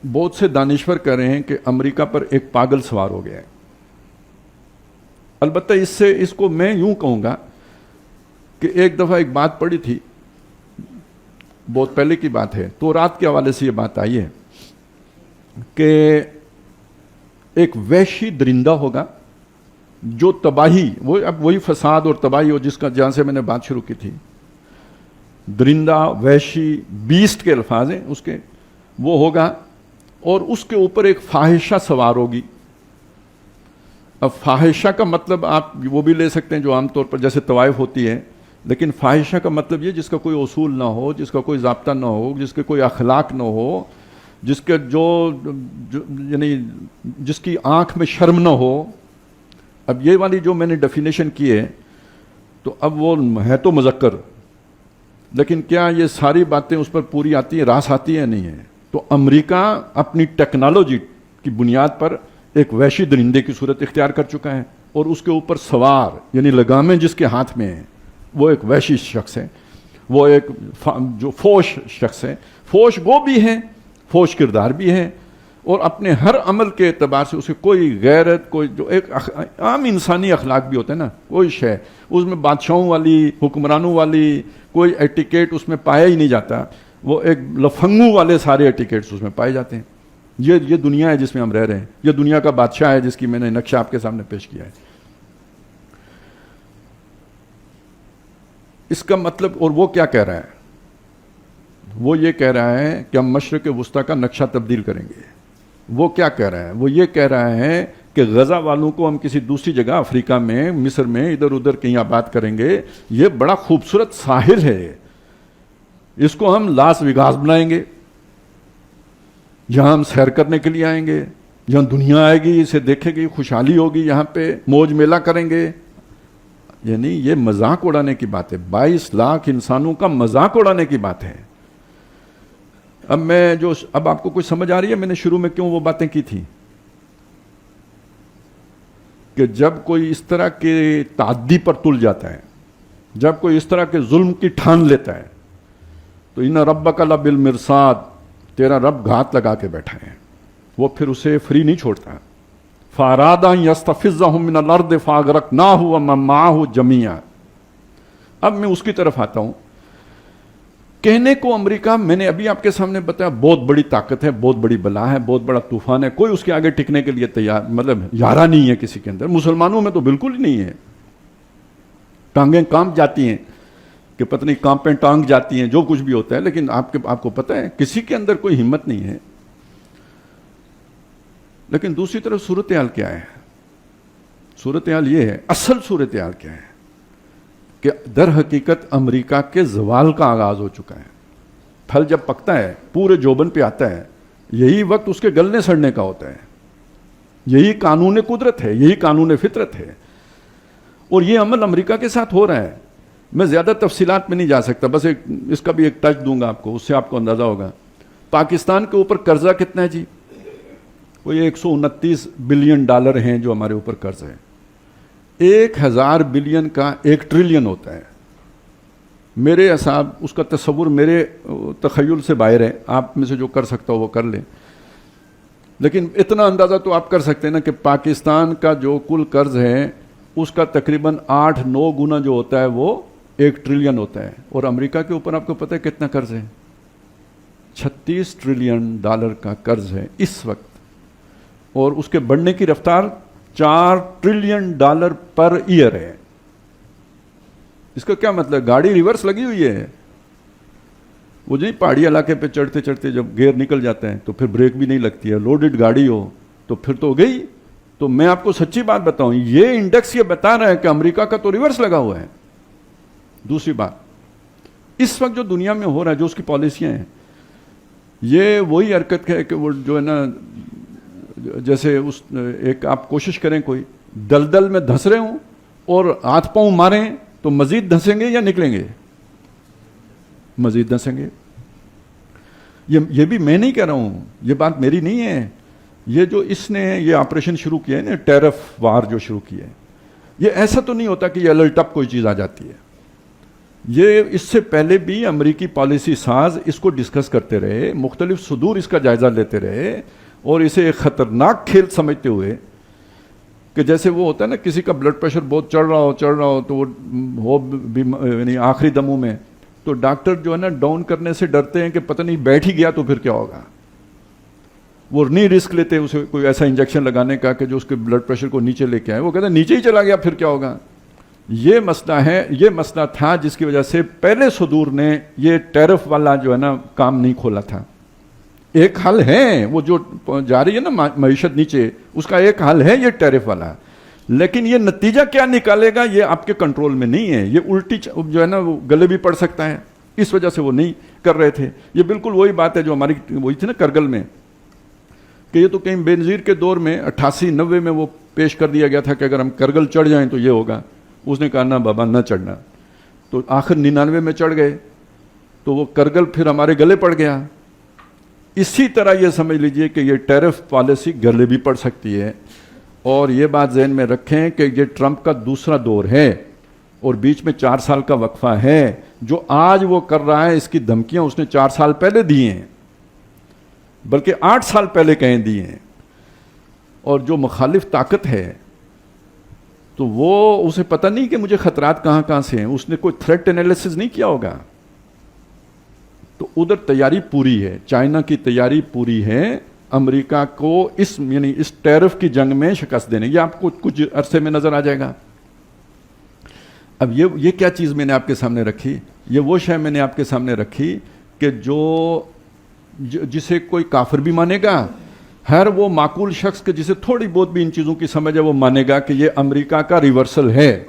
بہت سے دانشور کہہ رہے ہیں کہ امریکہ پر ایک پاگل سوار ہو گیا ہے۔ البتہ اس کو میں یوں کہوں گا کہ ایک دفعہ ایک بات پڑھی تھی، بہت پہلے کی بات ہے، تو رات کے حوالے سے یہ بات آئی ہے کہ ایک وحشی درندہ ہوگا جو تباہی، اب وہی فساد اور تباہی ہو جہاں سے میں نے بات شروع کی تھی، درندہ، وحشی، بیسٹ کے الفاظ ہیں اس کے، وہ ہوگا اور اس کے اوپر ایک فاحشہ سوار ہوگی۔ اب فاحشہ کا مطلب آپ وہ بھی لے سکتے ہیں جو عام طور پر جیسے طوائف ہوتی ہے، لیکن فاحشہ کا مطلب یہ جس کا کوئی اصول نہ ہو، جس کا کوئی ضابطہ نہ ہو، جس کے کوئی اخلاق نہ ہو، جس کے یعنی جس کی آنکھ میں شرم نہ ہو۔ اب یہ والی جو میں نے ڈیفینیشن کی ہے تو اب وہ ہے تو مذکر، لیکن کیا یہ ساری باتیں اس پر پوری آتی ہیں، راس آتی ہیں؟ نہیں ہے۔ تو امریکہ اپنی ٹیکنالوجی کی بنیاد پر ایک وحشی درندے کی صورت اختیار کر چکا ہے، اور اس کے اوپر سوار یعنی لگامیں جس کے ہاتھ میں ہیں وہ ایک وحشی شخص ہے، وہ ایک جو فوش شخص ہے، فوش گو بھی ہے، فوش کردار بھی ہے، اور اپنے ہر عمل کے اعتبار سے اسے کوئی غیرت، کوئی جو ایک عام انسانی اخلاق بھی ہوتا ہے نا، کوئی شے اس میں بادشاہوں والی، حکمرانوں والی کوئی ایٹیکیٹ اس میں پایا ہی نہیں جاتا، وہ ایک لفنگو والے سارے ایٹیکیٹس اس میں پائے جاتے ہیں۔ یہ دنیا ہے جس میں ہم رہ رہے ہیں، یہ دنیا کا بادشاہ ہے جس کی میں نے نقشہ آپ کے سامنے پیش کیا ہے۔ اس کا مطلب، اور وہ کیا کہہ رہا ہے؟ وہ یہ کہہ رہا ہے کہ ہم مشرق وسطیٰ کا نقشہ تبدیل کریں گے۔ وہ کیا کہہ رہا ہے؟ وہ یہ کہہ رہا ہے کہ غزہ والوں کو ہم کسی دوسری جگہ افریقہ میں، مصر میں، ادھر ادھر کہیں آباد کریں گے۔ یہ بڑا خوبصورت ساحل ہے، اس کو ہم لاس ویگاس بنائیں گے، یہاں ہم سیر کرنے کے لیے آئیں گے، یہاں دنیا آئے گی، اسے دیکھے گی، خوشحالی ہوگی، یہاں پہ موج میلہ کریں گے۔ یعنی یہ مذاق اڑانے کی بات ہے، 22 لاکھ انسانوں کا مذاق اڑانے کی بات ہے۔ اب آپ کو کچھ سمجھ آ رہی ہے میں نے شروع میں کیوں وہ باتیں کی تھی؟ کہ جب کوئی اس طرح کے تعدی پر تل جاتا ہے، جب کوئی اس طرح کے ظلم کی ٹھان لیتا ہے، تو ان ربک لبالمرصاد، تیرا رب گھات لگا کے بیٹھا ہے، وہ پھر اسے فری نہیں چھوڑتا۔ فاراد ان یستفزهم من الارض فاغرقناه ومن معه جميعا۔ اب میں اس کی طرف آتا ہوں۔ کہنے کو امریکہ، میں نے ابھی آپ کے سامنے بتایا، بہت بڑی طاقت ہے، بہت بڑی بلا ہے، بہت بڑا طوفان ہے، کوئی اس کے آگے ٹکنے کے لیے تیار، مطلب یارہ نہیں ہے کسی کے اندر۔ مسلمانوں میں تو بالکل ہی نہیں ہے، ٹانگیں کانپ جاتی ہیں کہ پتہ نہیں کانپیں ٹانگ جاتی ہیں، جو کچھ بھی ہوتا ہے، لیکن آپ کو پتہ ہے کسی کے اندر کوئی ہمت نہیں ہے۔ لیکن دوسری طرف صورتحال کیا ہے؟ صورتحال یہ ہے، اصل صورتحال کیا ہے کہ در حقیقت امریکہ کے زوال کا آغاز ہو چکا ہے۔ پھل جب پکتا ہے، پورے جوبن پہ آتا ہے، یہی وقت اس کے گلنے سڑنے کا ہوتا ہے۔ یہی قانون قدرت ہے، یہی قانون فطرت ہے، اور یہ عمل امریکہ کے ساتھ ہو رہا ہے۔ میں زیادہ تفصیلات میں نہیں جا سکتا، بس اس کا بھی ایک ٹچ دوں گا آپ کو، اس سے آپ کو اندازہ ہوگا۔ پاکستان کے اوپر قرضہ کتنا ہے جی؟ وہ 129 بلین ڈالر ہیں جو ہمارے اوپر قرض ہے۔ 1000 بلین کا 1 ٹریلین ہوتا ہے۔ میرے حساب، اس کا تصور میرے تخیل سے باہر ہے، آپ میں سے جو کر سکتا ہو وہ کر لیں، لیکن اتنا اندازہ تو آپ کر سکتے ہیں نا کہ پاکستان کا جو کل قرض ہے اس کا تقریباً 8-9 گنا جو ہوتا ہے وہ 1 ٹریلین ہوتا ہے، اور امریکہ کے اوپر آپ کو پتہ ہے کتنا قرض ہے؟ 36 ٹریلین ڈالر کا قرض ہے اس وقت، اور اس کے بڑھنے کی رفتار 4 ٹریلین ڈالر پر ایئر ہے۔ اس کا کیا مطلب؟ گاڑی ریورس لگی ہوئی ہے، وہ جو پہاڑی علاقے پہ چڑھتے چڑھتے جب گیئر نکل جاتا ہے تو پھر بریک بھی نہیں لگتی ہے، لوڈڈ گاڑی ہو تو پھر تو گئی۔ تو میں آپ کو سچی بات بتاؤں، یہ انڈیکس یہ بتا رہا ہے کہ امریکہ کا تو ریورس لگا ہوا ہے۔ دوسری بات، اس وقت جو دنیا میں ہو رہا ہے، جو اس کی پالیسیاں ہیں، یہ وہی حرکت ہے کہ وہ جو ہے نا، جیسے ایک آپ کوشش کریں کوئی دلدل میں دھس رہے ہوں اور ہاتھ پاؤں ماریں تو مزید دھسیں گے یا نکلیں گے؟ مزید دھسیں گے۔ یہ بھی میں نہیں کہہ رہا ہوں، یہ بات میری نہیں ہے، یہ جو اس نے یہ آپریشن شروع کیا ہے نا، ٹیرف وار جو شروع کیا ہے، یہ ایسا تو نہیں ہوتا کہ یہ الرٹ اپ کوئی چیز آ جاتی ہے۔ یہ اس سے پہلے بھی امریکی پالیسی ساز اس کو ڈسکس کرتے رہے, مختلف صدور اس کا جائزہ لیتے رہے, اور اسے ایک خطرناک کھیل سمجھتے ہوئے کہ جیسے وہ ہوتا ہے نا کسی کا بلڈ پریشر بہت چڑھ رہا ہو تو وہ ہو یعنی آخری دموں میں, تو ڈاکٹر جو ہے نا ڈاؤن کرنے سے ڈرتے ہیں کہ پتہ نہیں بیٹھ ہی گیا تو پھر کیا ہوگا. وہ نہیں رسک لیتے اسے کوئی ایسا انجیکشن لگانے کا کہ جو اس کے بلڈ پریشر کو نیچے لے کے آئے, وہ کہتے ہیں نیچے ہی چلا گیا پھر کیا ہوگا. یہ مسئلہ تھا جس کی وجہ سے پہلے صدور نے یہ ٹیرف والا جو ہے نا کام نہیں کھولا تھا. ایک حل ہے وہ جو جا رہی ہے نا معیشت نیچے, اس کا ایک حل ہے یہ ٹیرف والا, لیکن یہ نتیجہ کیا نکالے گا یہ آپ کے کنٹرول میں نہیں ہے. یہ الٹی جو ہے نا وہ گلے بھی پڑ سکتا ہے, اس وجہ سے وہ نہیں کر رہے تھے. یہ بالکل وہی بات ہے جو ہماری وہی تھی نا کرگل میں, کہ یہ تو کہیں بے نظیر کے دور میں 88-90 میں وہ پیش کر دیا گیا تھا کہ اگر ہم کرگل چڑھ جائیں تو یہ ہوگا. اس نے کہا نہ بابا نہ چڑھنا, تو آخر 99 میں چڑھ گئے تو وہ کرگل پھر ہمارے گلے پڑ گیا. اسی طرح یہ سمجھ لیجئے کہ یہ ٹیرف پالیسی گلے بھی پڑ سکتی ہے. اور یہ بات ذہن میں رکھیں کہ یہ ٹرمپ کا دوسرا دور ہے اور بیچ میں 4 سال کا وقفہ ہے. جو آج وہ کر رہا ہے اس کی دھمکیاں اس نے 4 سال پہلے دی ہیں, بلکہ 8 سال پہلے کہیں دی ہیں. اور جو مخالف طاقت ہے تو وہ اسے پتہ نہیں کہ مجھے خطرات کہاں کہاں سے ہیں, اس نے کوئی تھریٹ انالیسس نہیں کیا ہوگا. تو ادھر تیاری پوری ہے, چائنا کی تیاری پوری ہے امریکہ کو یعنی اس ٹیرف کی جنگ میں شکست دینے. یہ آپ کو کچھ عرصے میں نظر آ جائے گا. اب یہ کیا چیز میں نے آپ کے سامنے رکھی, یہ وہ شے میں نے آپ کے سامنے رکھی کہ جسے کوئی کافر بھی مانے گا, ہر وہ معقول شخص کے جسے تھوڑی بہت بھی ان چیزوں کی سمجھ ہے وہ مانے گا کہ یہ امریکہ کا ریورسل ہے.